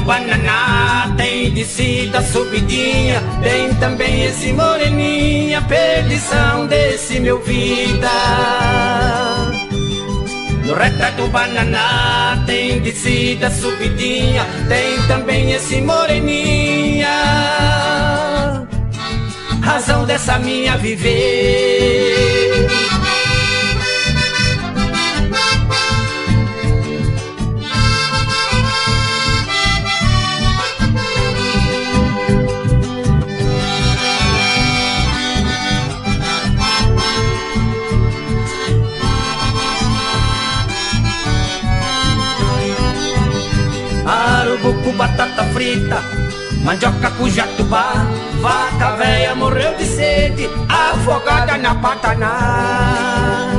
Bananá, tem descida, subidinha, tem também esse moreninha, perdição desse meu vida. No retrato Bananá, tem descida, subidinha, tem também esse moreninha, razão dessa minha viver. Arubucu, batata frita, mandioca com jatubá, vaca véia morreu de sede, afogada na Pataná.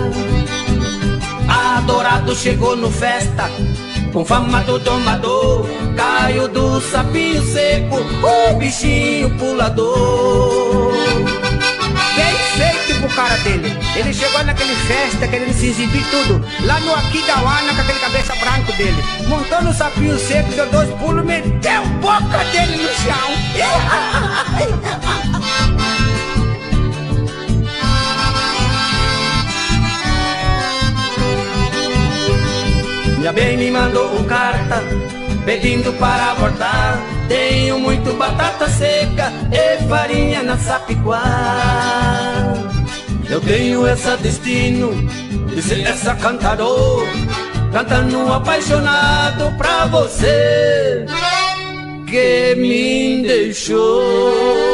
Adorado chegou no festa, com fama do domador, caiu do sapinho seco, o bichinho pulador. Bem feito pro cara dele, ele chegou naquele festa querendo se exibir tudo, lá no Aquidauana com aquele cabeça branco dele, montou no sapinho seco, deu 2 pulos, meteu a boca dele no chão. Minha bem me mandou carta pedindo para abortar. Tenho muito batata seca e farinha na Sapiquá. Eu tenho esse destino de ser essa cantador, cantando apaixonado pra você que me deixou.